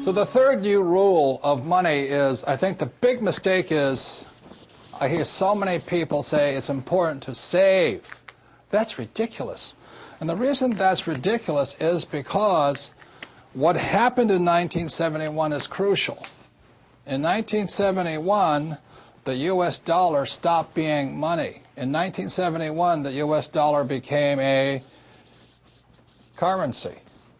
So the third new rule of money is, I think the big mistake is, I hear so many people say it's important to save. That's ridiculous. And the reason that's ridiculous is because what happened in 1971 is crucial. In 1971, the U.S. dollar stopped being money. In 1971, the U.S. dollar became a currency.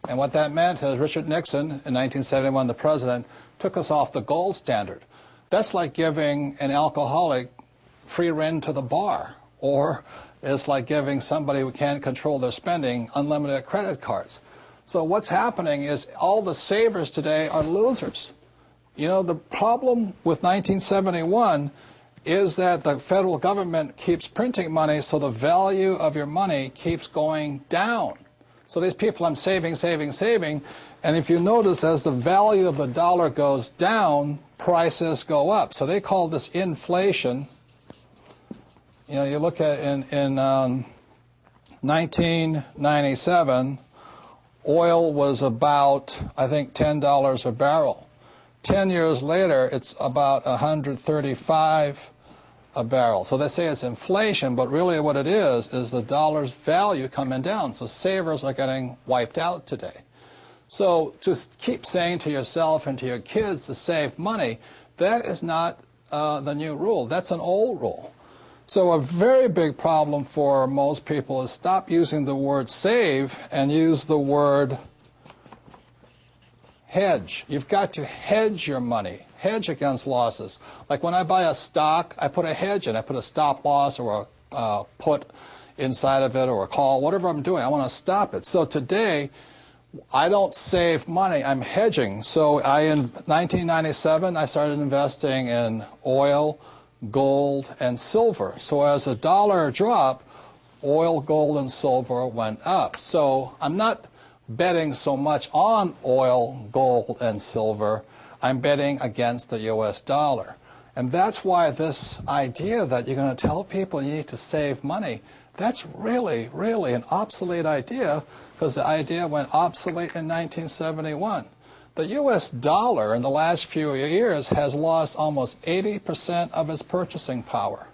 And what that meant is Richard Nixon, in 1971, the president, took us off the gold standard. That's like giving an alcoholic free rein to the bar, or it's like giving somebody who can't control their spending unlimited credit cards. So what's happening is all the savers today are losers. You know, the problem with 1971 is that the federal government keeps printing money, so the value of your money keeps going down. So these people, I'm saving, and if you notice, as the value of the dollar goes down, prices go up. So they call this inflation. You know, you look at in 1997, oil was about, I think, $10 a barrel. 10 years later, it's about 135 a barrel. So they say it's inflation, but really what it is the dollar's value coming down. So savers are getting wiped out today. So to keep saying to yourself and to your kids to save money, that is not the new rule. That's an old rule. So a very big problem for most people is stop using the word save and use the word hedge. You've got to hedge your money, hedge against losses. Like when I buy a stock, I put a hedge in. I put a stop loss or a put inside of it or a call, whatever I'm doing. I want to stop it. So today, I don't save money. I'm hedging. So in 1997, I started investing in oil, gold, and silver. So as the dollar dropped, oil, gold, and silver went up. So I'm not betting so much on oil, gold, and silver. I'm betting against the U.S. dollar. And that's why this idea that you're going to tell people you need to save money, that's really, really an obsolete idea, because the idea went obsolete in 1971. The U.S. dollar in the last few years has lost almost 80% of its purchasing power.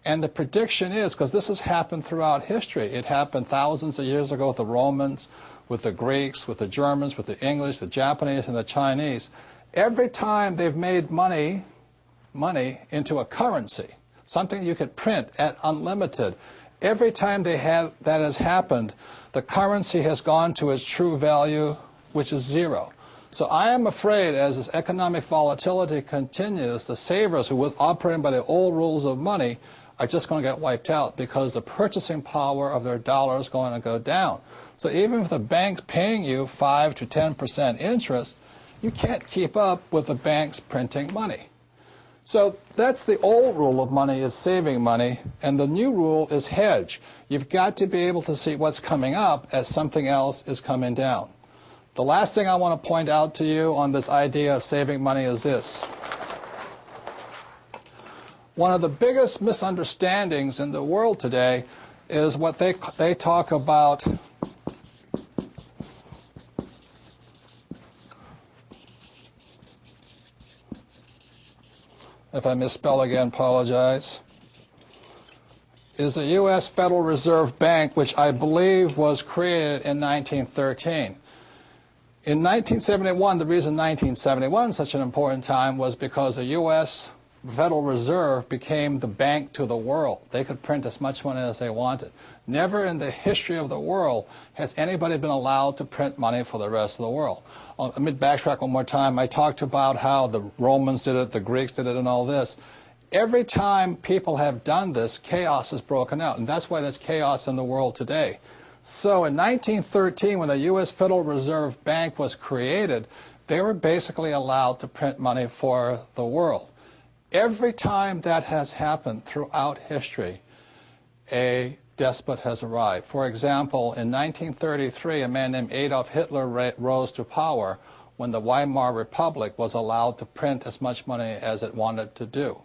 And the prediction is, because this has happened throughout history, it happened thousands of years ago with the Romans, with the Greeks, with the Germans, with the English, the Japanese, and the Chinese. Every time they've made money into a currency, something you could print at unlimited, every time that has happened, the currency has gone to its true value, which is zero. So I am afraid as this economic volatility continues, the savers who were operating by the old rules of money are just going to get wiped out because the purchasing power of their dollar is going to go down. So even if the bank's paying you 5 to 10% interest, you can't keep up with the banks printing money. So that's the old rule of money, is saving money, and the new rule is hedge. You've got to be able to see what's coming up as something else is coming down. The last thing I want to point out to you on this idea of saving money is this. One of the biggest misunderstandings in the world today is what they talk about if I misspell again, apologize, is the U.S. Federal Reserve Bank, which I believe was created in 1913. In 1971, the reason 1971 is such an important time was because the U.S. Federal Reserve became the bank to the world. They could print as much money as they wanted. Never in the history of the world has anybody been allowed to print money for the rest of the world. Let me backtrack one more time. I talked about how the Romans did it, the Greeks did it, and all this. Every time people have done this, chaos has broken out, and that's why there's chaos in the world today. So in 1913, when the U.S. Federal Reserve Bank was created, they were basically allowed to print money for the world. Every time that has happened throughout history, a despot has arrived. For example, in 1933, a man named Adolf Hitler rose to power when the Weimar Republic was allowed to print as much money as it wanted to do.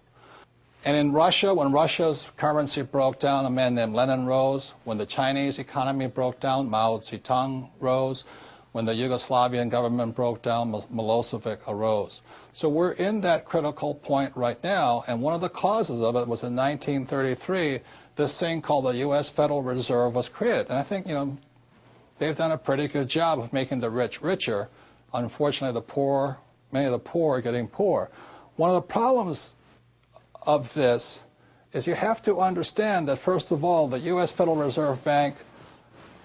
And in Russia, when Russia's currency broke down, a man named Lenin rose. When the Chinese economy broke down, Mao Zedong rose. When the Yugoslavian government broke down, Milosevic arose. So we're in that critical point right now, and one of the causes of it was in 1933, this thing called the U.S. Federal Reserve was created. And I think, they've done a pretty good job of making the rich richer. Unfortunately, many of the poor are getting poor. One of the problems of this is you have to understand that, first of all, the U.S. Federal Reserve Bank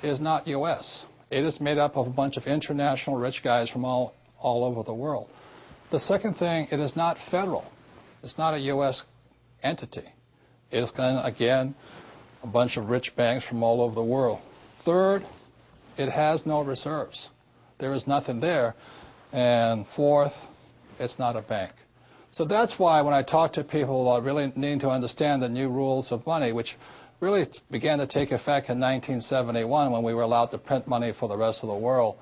is not U.S. It is made up of a bunch of international rich guys from all over the world. The second thing, it is not federal. It's not a U.S. entity. It is, again, a bunch of rich banks from all over the world. Third, it has no reserves. There is nothing there. And fourth, it's not a bank. So that's why when I talk to people about really needing to understand the new rules of money, which really began to take effect in 1971 when we were allowed to print money for the rest of the world,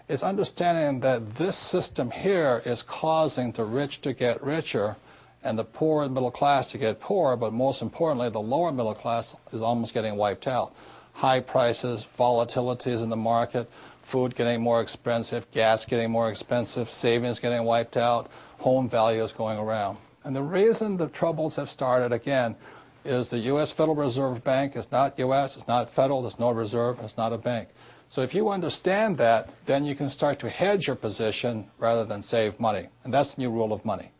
is understanding that this system here is causing the rich to get richer and the poor and middle class to get poorer, but most importantly, the lower middle class is almost getting wiped out. High prices, volatilities in the market, food getting more expensive, gas getting more expensive, savings getting wiped out, home values going around. And the reason the troubles have started, again, is the U.S. Federal Reserve Bank is not U.S., it's not federal, there's no reserve, it's not a bank. So if you understand that, then you can start to hedge your position rather than save money. And that's the new rule of money.